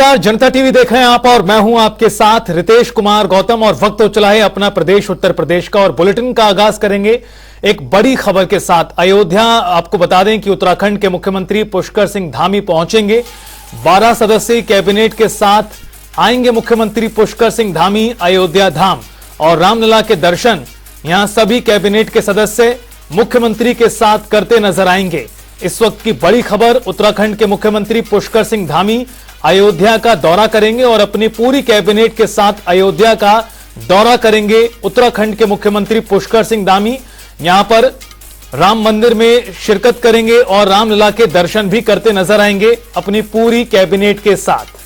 नमस्कार, जनता टीवी देख रहे हैं आप और मैं हूं आपके साथ रितेश कुमार गौतम। और वक्त हो चला है अपना प्रदेश उत्तर प्रदेश का और बुलेटिन का आगाज करेंगे एक बड़ी खबर के साथ। अयोध्या, आपको बता दें कि उत्तराखंड के मुख्यमंत्री पुष्कर सिंह धामी पहुंचेंगे। 12 सदस्यीय कैबिनेट के साथ आएंगे मुख्यमंत्री पुष्कर सिंह धामी अयोध्या धाम और रामलला के दर्शन यहां सभी कैबिनेट के सदस्य मुख्यमंत्री के साथ करते नजर आएंगे। इस वक्त की बड़ी खबर, उत्तराखंड के मुख्यमंत्री पुष्कर सिंह धामी अयोध्या का दौरा करेंगे और अपनी पूरी कैबिनेट के साथ अयोध्या का दौरा करेंगे। उत्तराखंड के मुख्यमंत्री पुष्कर सिंह धामी यहां पर राम मंदिर में शिरकत करेंगे और रामलला के दर्शन भी करते नजर आएंगे अपनी पूरी कैबिनेट के साथ।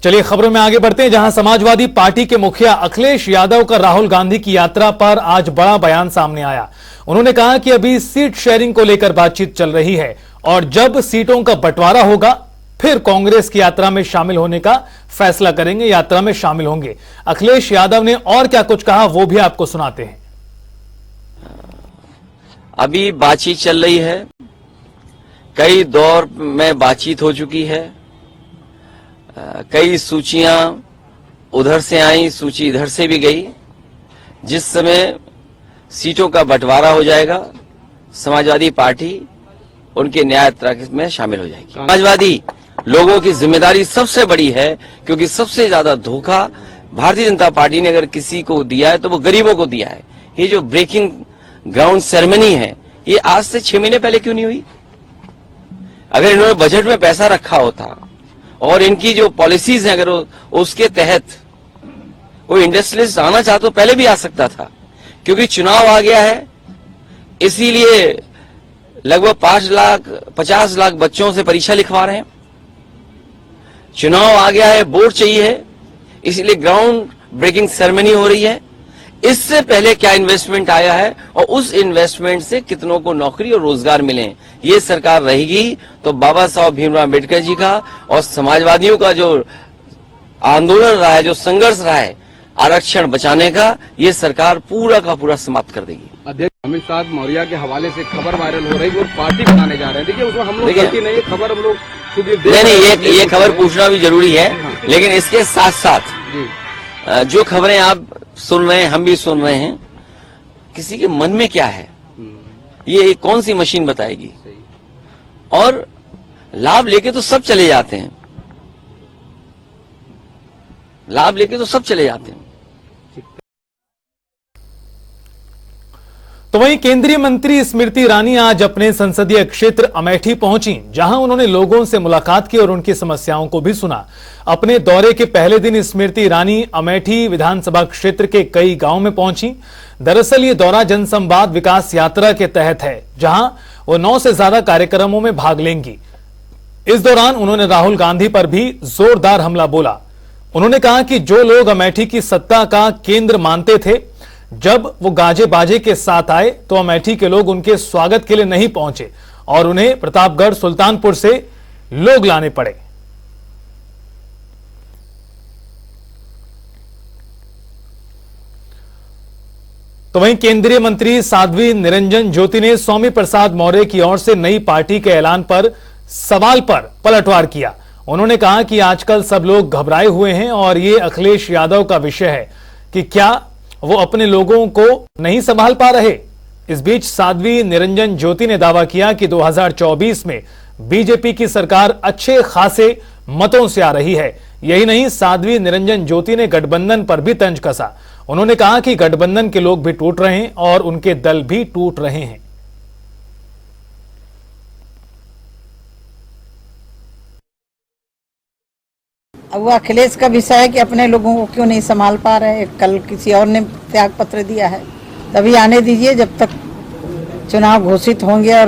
चलिए खबरों में आगे बढ़ते हैं, जहां समाजवादी पार्टी के मुखिया अखिलेश यादव का राहुल गांधी की यात्रा पर आज बड़ा बयान सामने आया। उन्होंने कहा कि अभी सीट शेयरिंग को लेकर बातचीत चल रही है और जब सीटों का बंटवारा होगा फिर कांग्रेस की यात्रा में शामिल होने का फैसला करेंगे, यात्रा में शामिल होंगे। अखिलेश यादव ने और क्या कुछ कहा वो भी आपको सुनाते हैं। अभी बातचीत चल रही है, कई दौर में बातचीत हो चुकी है, कई सूचियां उधर से आई, सूची इधर से भी गई। जिस समय सीटों का बंटवारा हो जाएगा समाजवादी पार्टी उनके न्याय यात्रा में शामिल हो जाएगी। समाजवादी लोगों की जिम्मेदारी सबसे बड़ी है, क्योंकि सबसे ज्यादा धोखा भारतीय जनता पार्टी ने अगर किसी को दिया है तो वो गरीबों को दिया है। ये जो ब्रेकिंग ग्राउंड सेरेमनी है ये आज से 6 महीने पहले क्यों नहीं हुई? अगर इन्होंने बजट में पैसा रखा होता और इनकी जो पॉलिसीज हैं अगर उसके तहत कोई इंडस्ट्रियलिस्ट आना चाहता तो पहले भी आ सकता था, क्योंकि चुनाव आ गया है इसीलिए लगभग 50 लाख बच्चों से परीक्षा लिखवा रहे हैं। चुनाव आ गया है, वोट चाहिए है, इसलिए ग्राउंड ब्रेकिंग सेरेमनी हो रही है। इससे पहले क्या इन्वेस्टमेंट आया है और उस इन्वेस्टमेंट से कितनों को नौकरी और रोजगार मिले, ये सरकार रहेगी तो बाबा साहब भीमराव अम्बेडकर जी का और समाजवादियों का जो आंदोलन रहा है, जो संघर्ष रहा है आरक्षण बचाने का, ये सरकार पूरा का पूरा समाप्त कर देगी। अध्यक्ष अमित शाह मौर्य के हवाले से खबर वायरल हो रही है, वो पार्टी बनाने जा रहे हैं। देखिए उसमें हम लोग गलती नहीं है, खबर हम लोग नहीं, ये खबर पूछना भी जरूरी है, लेकिन इसके साथ साथ जो खबरें आप सुन रहे हैं, हम भी सुन रहे हैं, किसी के मन में क्या है ये कौन सी मशीन बताएगी। और लाभ लेके तो सब चले जाते हैं, लाभ लेके तो सब चले जाते हैं। तो वहीं केंद्रीय मंत्री स्मृति ईरानी आज अपने संसदीय क्षेत्र अमेठी पहुंची, जहां उन्होंने लोगों से मुलाकात की और उनकी समस्याओं को भी सुना। अपने दौरे के पहले दिन स्मृति ईरानी अमेठी विधानसभा क्षेत्र के कई गांवों में पहुंची। दरअसल ये दौरा जनसंवाद विकास यात्रा के तहत है, जहां वो 9 से ज्यादा कार्यक्रमों में भाग लेंगी। इस दौरान उन्होंने राहुल गांधी पर भी जोरदार हमला बोला। उन्होंने कहा कि जो लोग अमेठी की सत्ता का केंद्र मानते थे, जब वो गाजे बाजे के साथ आए तो अमेठी के लोग उनके स्वागत के लिए नहीं पहुंचे और उन्हें प्रतापगढ़ सुल्तानपुर से लोग लाने पड़े। तो वहीं केंद्रीय मंत्री साध्वी निरंजन ज्योति ने स्वामी प्रसाद मौर्य की ओर से नई पार्टी के ऐलान पर सवाल पर पलटवार किया। उन्होंने कहा कि आजकल सब लोग घबराए हुए हैं और ये अखिलेश यादव का विषय है कि क्या वो अपने लोगों को नहीं संभाल पा रहे। इस बीच साध्वी निरंजन ज्योति ने दावा किया कि 2024 में बीजेपी की सरकार अच्छे खासे मतों से आ रही है। यही नहीं, साध्वी निरंजन ज्योति ने गठबंधन पर भी तंज कसा। उन्होंने कहा कि गठबंधन के लोग भी टूट रहे हैं और उनके दल भी टूट रहे हैं। अब वो अखिलेश का विषय है कि अपने लोगों को क्यों नहीं संभाल पा रहे। कल किसी और ने त्याग पत्र दिया है, तभी आने दीजिए जब तक चुनाव घोषित होंगे और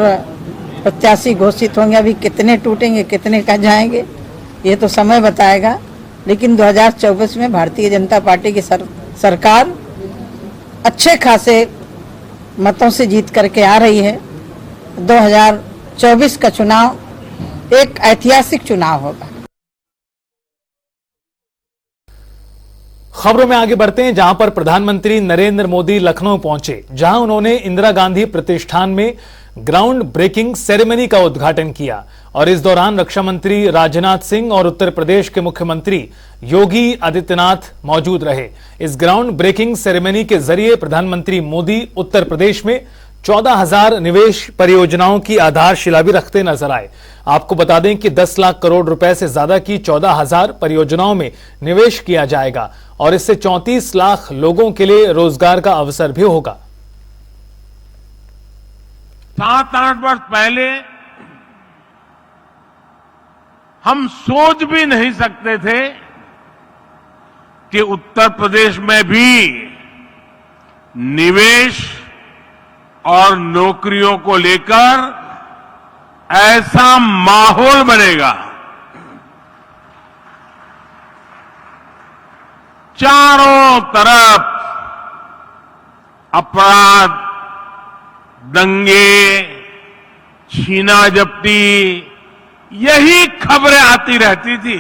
प्रत्याशी घोषित होंगे। अभी कितने टूटेंगे, कितने कह जाएंगे, ये तो समय बताएगा। लेकिन 2024 में भारतीय जनता पार्टी की सरकार अच्छे खासे मतों से जीत करके आ रही है। 2024 का चुनाव एक ऐतिहासिक चुनाव होगा। खबरों में आगे बढ़ते हैं, जहां पर प्रधानमंत्री नरेंद्र मोदी लखनऊ पहुंचे, जहां उन्होंने इंदिरा गांधी प्रतिष्ठान में ग्राउंड ब्रेकिंग सेरेमनी का उद्घाटन किया और इस दौरान रक्षा मंत्री राजनाथ सिंह और उत्तर प्रदेश के मुख्यमंत्री योगी आदित्यनाथ मौजूद रहे। इस ग्राउंड ब्रेकिंग सेरेमनी के जरिए प्रधानमंत्री मोदी उत्तर प्रदेश में 14,000 निवेश परियोजनाओं की आधारशिला भी रखते नजर आए। आपको बता दें कि 10 लाख करोड़ रुपए से ज्यादा की 14,000 परियोजनाओं में निवेश किया जाएगा और इससे 34 लाख लोगों के लिए रोजगार का अवसर भी होगा। 7-8 वर्ष पहले हम सोच भी नहीं सकते थे कि उत्तर प्रदेश में भी निवेश और नौकरियों को लेकर ऐसा माहौल बनेगा। चारों तरफ अपराध, दंगे, छीना जब्ती, यही खबरें आती रहती थी।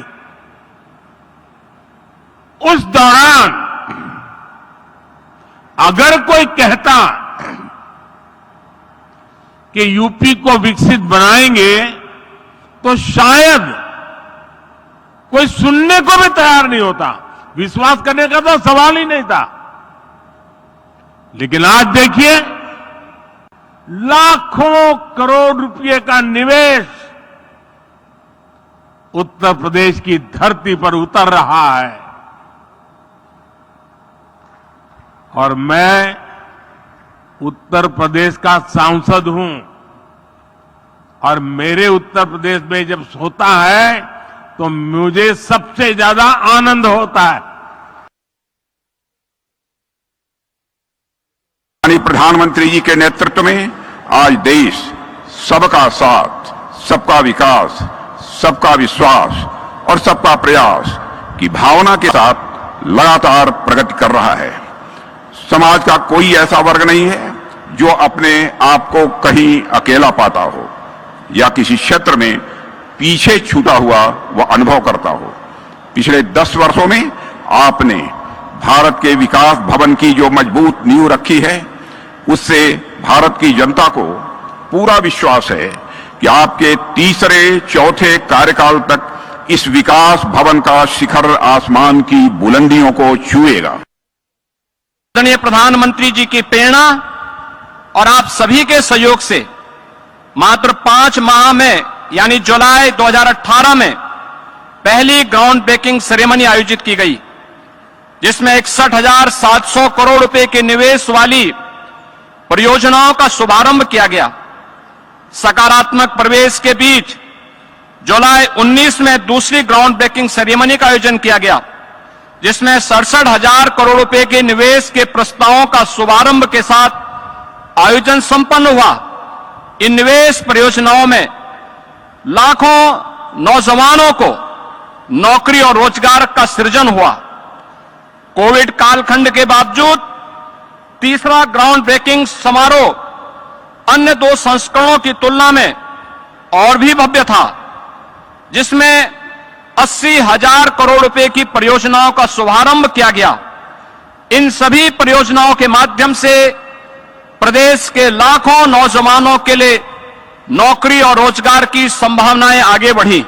उस दौरान अगर कोई कहता कि यूपी को विकसित बनाएंगे तो शायद कोई सुनने को भी तैयार नहीं होता, विश्वास करने का तो सवाल ही नहीं था। लेकिन आज देखिए, लाखों करोड़ रुपए का निवेश उत्तर प्रदेश की धरती पर उतर रहा है और मैं उत्तर प्रदेश का सांसद हूं और मेरे उत्तर प्रदेश में जब होता है तो मुझे सबसे ज्यादा आनंद होता है। प्रधानमंत्री जी के नेतृत्व में आज देश सबका साथ, सबका विकास, सबका विश्वास और सबका प्रयास की भावना के साथ लगातार प्रगति कर रहा है। समाज का कोई ऐसा वर्ग नहीं है जो अपने आप को कहीं अकेला पाता हो या किसी क्षेत्र में पीछे छूटा हुआ वह अनुभव करता हो। पिछले 10 वर्षों में आपने भारत के विकास भवन की जो मजबूत नींव रखी है, उससे भारत की जनता को पूरा विश्वास है कि आपके तीसरे चौथे कार्यकाल तक इस विकास भवन का शिखर आसमान की बुलंदियों को छुएगा। आदरणीय प्रधानमंत्री जी की प्रेरणा और आप सभी के सहयोग से मात्र 5 माह में यानी जुलाई 2018 में पहली ग्राउंड ब्रेकिंग सेरेमनी आयोजित की गई, जिसमें 61,700 करोड़ रुपए के निवेश वाली परियोजनाओं का शुभारंभ किया गया। सकारात्मक प्रवेश के बीच जुलाई 19 में दूसरी ग्राउंड ब्रेकिंग सेरेमनी का आयोजन किया गया, जिसमें 67,000 करोड़ रुपए के निवेश के प्रस्तावों का शुभारंभ के साथ आयोजन संपन्न हुआ। इन निवेश परियोजनाओं में लाखों नौजवानों को नौकरी और रोजगार का सृजन हुआ। कोविड कालखंड के बावजूद तीसरा ग्राउंड ब्रेकिंग समारोह अन्य 2 संस्करणों की तुलना में और भी भव्य था, जिसमें 80,000 करोड़ रुपए की परियोजनाओं का शुभारंभ किया गया। इन सभी परियोजनाओं के माध्यम से प्रदेश के लाखों नौजवानों के लिए नौकरी और रोजगार की संभावनाएं आगे बढ़ी।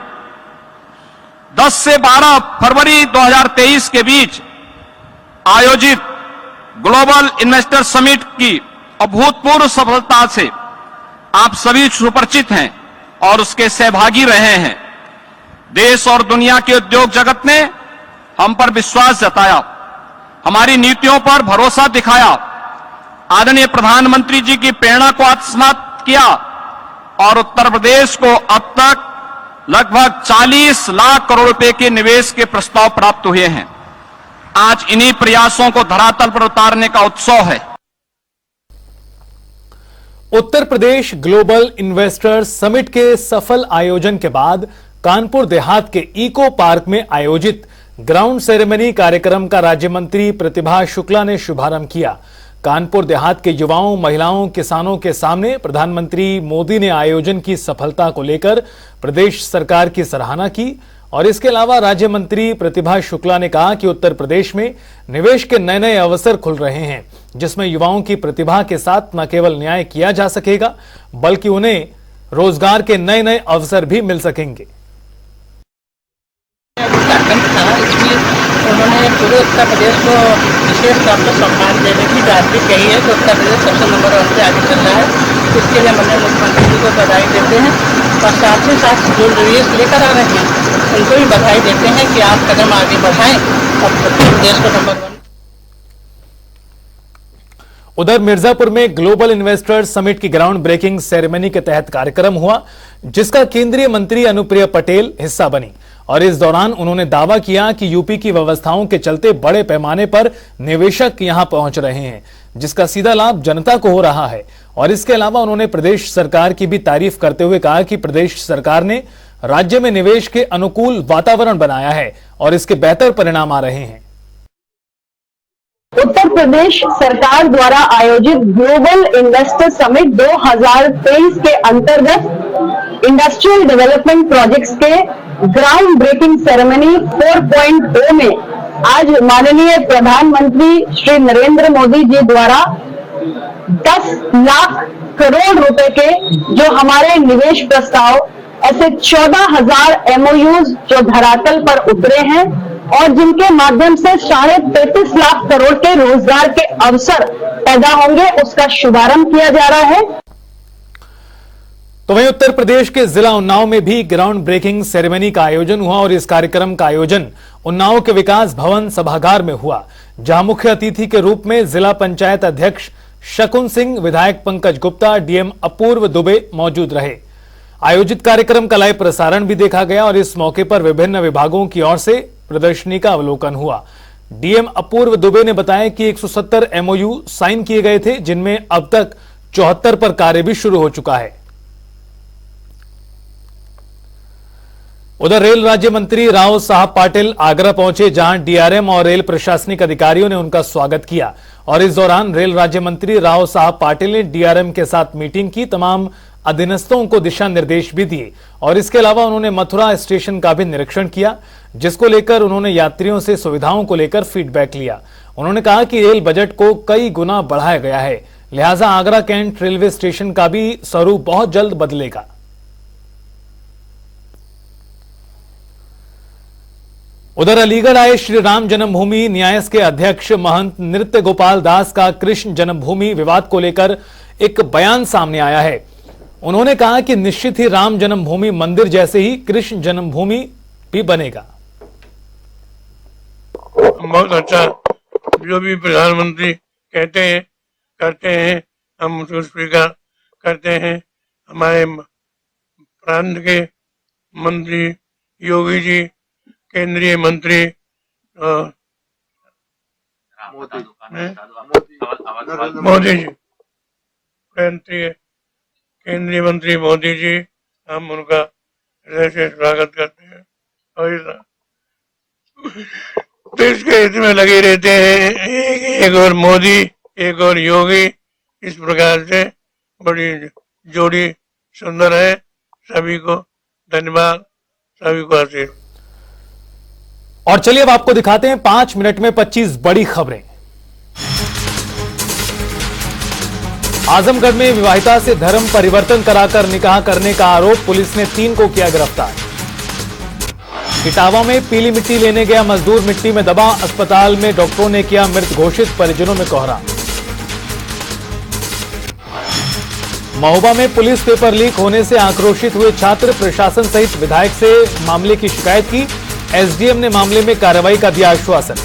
10 से 12 फरवरी 2023 के बीच आयोजित ग्लोबल इन्वेस्टर समिट की अभूतपूर्व सफलता से आप सभी सुपरिचित हैं और उसके सहभागी रहे हैं। देश और दुनिया के उद्योग जगत ने हम पर विश्वास जताया, हमारी नीतियों पर भरोसा दिखाया, आदरणीय प्रधानमंत्री जी की प्रेरणा को आत्मसात किया और उत्तर प्रदेश को अब तक लगभग 40 लाख करोड़ रुपए के निवेश के प्रस्ताव प्राप्त हुए हैं। आज इन्हीं प्रयासों को धरातल पर उतारने का उत्सव है। Uttar Pradesh global investors summit के सफल आयोजन के बाद कानपुर देहात के इको पार्क में आयोजित ग्राउंड सेरेमनी कार्यक्रम का राज्य मंत्री प्रतिभा शुक्ला ने शुभारंभ किया। कानपुर देहात के युवाओं, महिलाओं, किसानों के सामने प्रधानमंत्री मोदी ने आयोजन की सफलता को लेकर प्रदेश सरकार की सराहना की और इसके अलावा राज्य मंत्री प्रतिभा शुक्ला ने कहा कि उत्तर प्रदेश में निवेश के नए नए अवसर खुल रहे हैं, जिसमें युवाओं की प्रतिभा के साथ न केवल न्याय किया जा सकेगा बल्कि उन्हें रोजगार के नए नए अवसर भी मिल सकेंगे। इसलिए उन्होंने पूरे उत्तर प्रदेश को विशेष तौर पर सम्मान देने की बात भी कही है कि उत्तर प्रदेश सबसे नंबर 1 पे आगे चल रहा है। इसके लिए हमने मुख्यमंत्री जी को बधाई देते हैं और साथ ही साथ जो निवेश लेकर आ रहे हैं उनको भी बधाई देते हैं कि आप कदम आगे बढ़ाएं और उत्तर प्रदेश को नंबर 1। उधर मिर्जापुर में ग्लोबल इन्वेस्टर्स समिट की ग्राउंड ब्रेकिंग सेरेमनी के तहत कार्यक्रम हुआ, जिसका केंद्रीय मंत्री अनुप्रिया पटेल हिस्सा बनी और इस दौरान उन्होंने दावा किया कि यूपी की व्यवस्थाओं के चलते बड़े पैमाने पर निवेशक यहां पहुंच रहे हैं, जिसका सीधा लाभ जनता को हो रहा है। और इसके अलावा उन्होंने प्रदेश सरकार की भी तारीफ करते हुए कहा कि प्रदेश सरकार ने राज्य में निवेश के अनुकूल वातावरण बनाया है और इसके बेहतर परिणाम आ रहे हैं। उत्तर प्रदेश सरकार द्वारा आयोजित ग्लोबल इन्वेस्टर समिट 2023 के अंतर्गत इंडस्ट्रियल डेवलपमेंट प्रोजेक्ट्स के ग्राउंड ब्रेकिंग सेरेमनी 4.0 में आज माननीय प्रधानमंत्री श्री नरेंद्र मोदी जी द्वारा 10 लाख करोड़ रुपए के जो हमारे निवेश प्रस्ताव, ऐसे 14,000 MOUs जो धरातल पर उतरे हैं और जिनके माध्यम से 33.5 लाख करोड़ के रोजगार के अवसर पैदा होंगे, उसका शुभारंभ किया जा रहा है। तो वहीं उत्तर प्रदेश के जिला उन्नाव में भी ग्राउंड ब्रेकिंग सेरेमनी का आयोजन हुआ और इस कार्यक्रम का आयोजन उन्नाव के विकास भवन सभागार में हुआ, जहां मुख्य अतिथि के रूप में जिला पंचायत अध्यक्ष शकुन सिंह, विधायक पंकज गुप्ता, डीएम अपूर्व दुबे मौजूद रहे। आयोजित कार्यक्रम का लाइव प्रसारण भी देखा गया और इस मौके पर विभिन्न विभागों की ओर से प्रदर्शनी का अवलोकन हुआ। डीएम अपूर्व दुबे ने बताया कि 170 MOU साइन किए गए थे, जिनमें अब तक 74 पर कार्य भी शुरू हो चुका है। उधर रेल राज्य मंत्री राव साहब पाटिल आगरा पहुंचे, जहां डीआरएम और रेल प्रशासनिक अधिकारियों ने उनका स्वागत किया और इस दौरान रेल राज्य मंत्री राव साहब पाटिल ने डीआरएम के साथ मीटिंग की, तमाम अधीनस्थों को दिशा निर्देश भी दिए और इसके अलावा उन्होंने मथुरा स्टेशन का भी निरीक्षण किया, जिसको लेकर उन्होंने यात्रियों से सुविधाओं को लेकर फीडबैक लिया। उन्होंने कहा कि रेल बजट को कई गुना बढ़ाया गया है, लिहाजा आगरा कैंट रेलवे स्टेशन का भी स्वरूप बहुत जल्द बदलेगा। उधर अलीगढ़ आए श्री राम जन्मभूमि न्यास के अध्यक्ष महंत नृत्य गोपाल दास का कृष्ण जन्मभूमि विवाद को लेकर एक बयान सामने आया है। उन्होंने कहा कि निश्चित ही राम जन्मभूमि मंदिर जैसे ही कृष्ण जन्मभूमि भी बनेगा। बहुत अच्छा, जो भी प्रधानमंत्री कहते हैं करते हैं, हम उसको स्वीकार करते हैं। हमारे प्रांत के मंत्री योगी जी, केंद्रीय मंत्री मोदी जी, केंद्रीय मंत्री मोदी जी, हम उनका हृदय से स्वागत करते हैं और देश के हित में लगे रहते हैं। एक और मोदी, एक और योगी, इस प्रकार से बड़ी जोड़ी सुंदर है। सभी को धन्यवाद, सभी को आशीर्वाद। और चलिए अब आपको दिखाते हैं 5 मिनट में 25 बड़ी खबरें। आजमगढ़ में विवाहिता से धर्म परिवर्तन कराकर निकाह करने का आरोप, पुलिस ने 3 को किया गिरफ्तार। इटावा में पीली मिट्टी लेने गया मजदूर मिट्टी में दबा, अस्पताल में डॉक्टरों ने किया मृत घोषित, परिजनों में कोहरा। महोबा में पुलिस पेपर लीक होने से आक्रोशित हुए छात्र, प्रशासन सहित विधायक से मामले की शिकायत की, एसडीएम ने मामले में कार्रवाई का दिया आश्वासन।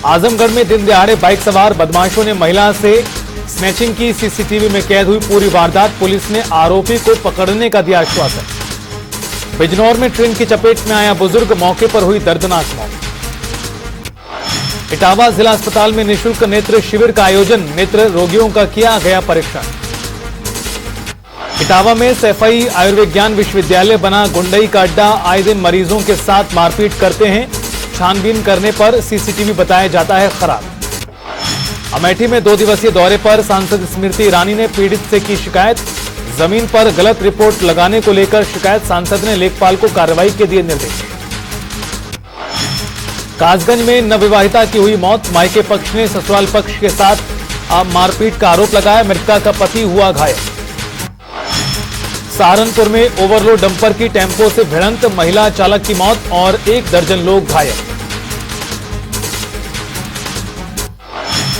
आजमगढ़ में दिन दहाड़े बाइक सवार बदमाशों ने महिला से स्नैचिंग की, सीसीटीवी में कैद हुई पूरी वारदात, पुलिस ने आरोपी को पकड़ने का दिया आश्वासन। बिजनौर में ट्रेन की चपेट में आया बुजुर्ग, मौके पर हुई दर्दनाक मौत। इटावा जिला अस्पताल में निःशुल्क नेत्र शिविर का आयोजन, नेत्र रोगियों का किया गया परीक्षण। इटावा में सैफई आयुर्विज्ञान विश्वविद्यालय बना गुंडई का अड्डा, आए दिन मरीजों के साथ मारपीट करते हैं, छानबीन करने पर सीसीटीवी बताया जाता है खराब। अमेठी में 2 दिवसीय दौरे पर सांसद स्मृति ईरानी ने पीड़ित से की शिकायत, जमीन पर गलत रिपोर्ट लगाने को लेकर शिकायत, सांसद ने लेखपाल को कार्रवाई के दिए निर्देश। कासगंज में नवविवाहिता की हुई मौत, मायके पक्ष ने ससुराल पक्ष के साथ मारपीट का आरोप लगाया, मृतका का पति हुआ घायल। सहारनपुर में ओवरलोड डंपर की टेम्पो से भिड़ंत, महिला चालक की मौत और 1 दर्जन लोग घायल।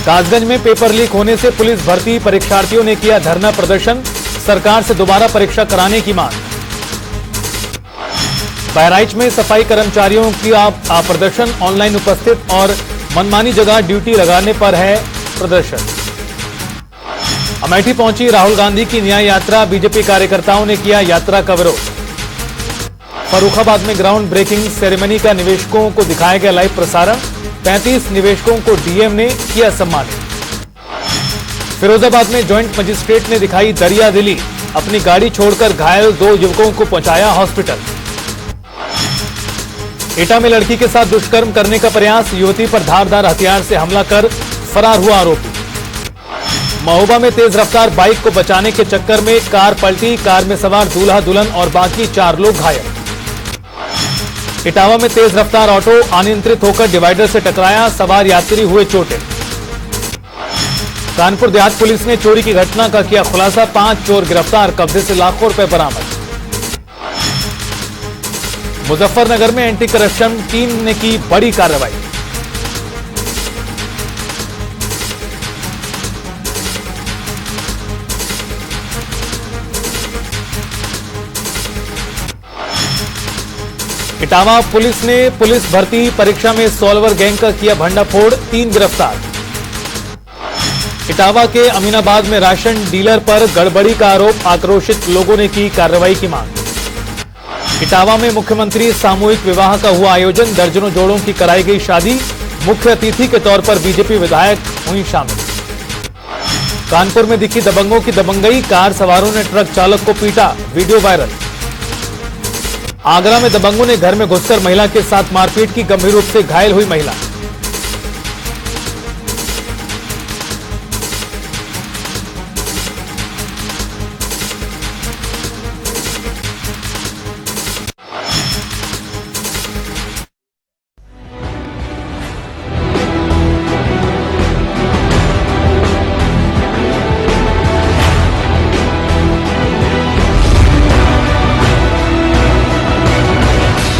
कासगंज में पेपर लीक होने से पुलिस भर्ती परीक्षार्थियों ने किया धरना प्रदर्शन, सरकार से दोबारा परीक्षा कराने की मांग। बहराइच में सफाई कर्मचारियों की प्रदर्शन, ऑनलाइन उपस्थित और मनमानी जगह ड्यूटी लगाने पर है प्रदर्शन। अमेठी पहुंची राहुल गांधी की न्याय यात्रा, बीजेपी कार्यकर्ताओं ने किया यात्रा का विरोध। फर्रुखाबाद में ग्राउंड ब्रेकिंग सेरेमनी का निवेशकों को दिखाया गया लाइव प्रसारण, 35 निवेशकों को डीएम ने किया सम्मानित। फिरोजाबाद में जॉइंट मजिस्ट्रेट ने दिखाई दरिया दिली, अपनी गाड़ी छोड़कर घायल 2 युवकों को पहुंचाया हॉस्पिटल। एटा में लड़की के साथ दुष्कर्म करने का प्रयास, युवती पर धारदार हथियार से हमला कर फरार हुआ आरोपी। महोबा में तेज रफ्तार बाइक को बचाने के चक्कर में कार पलटी, कार में सवार दूल्हा दुल्हन और बाकी 4 लोग घायल। इटावा में तेज रफ्तार ऑटो अनियंत्रित होकर डिवाइडर से टकराया, सवार यात्री हुए चोटिल। कानपुर देहात पुलिस ने चोरी की घटना का किया खुलासा, 5 चोर गिरफ्तार, कब्जे से लाखों रुपए बरामद। मुजफ्फरनगर में एंटी करप्शन टीम ने की बड़ी कार्रवाई। इटावा पुलिस ने पुलिस भर्ती परीक्षा में सॉल्वर गैंग का किया भंडाफोड़, 3 गिरफ्तार। इटावा के अमीनाबाद में राशन डीलर पर गड़बड़ी का आरोप, आक्रोशित लोगों ने की कार्रवाई की मांग। इटावा में मुख्यमंत्री सामूहिक विवाह का हुआ आयोजन, दर्जनों जोड़ों की कराई गई शादी, मुख्य अतिथि के तौर पर बीजेपी विधायक हुई शामिल। कानपुर में दिखी दबंगों की दबंगई, कार सवारों ने ट्रक चालक को पीटा, वीडियो वायरल। आगरा में दबंगों ने घर में घुसकर महिला के साथ मारपीट की, गंभीर रूप से घायल हुई महिला।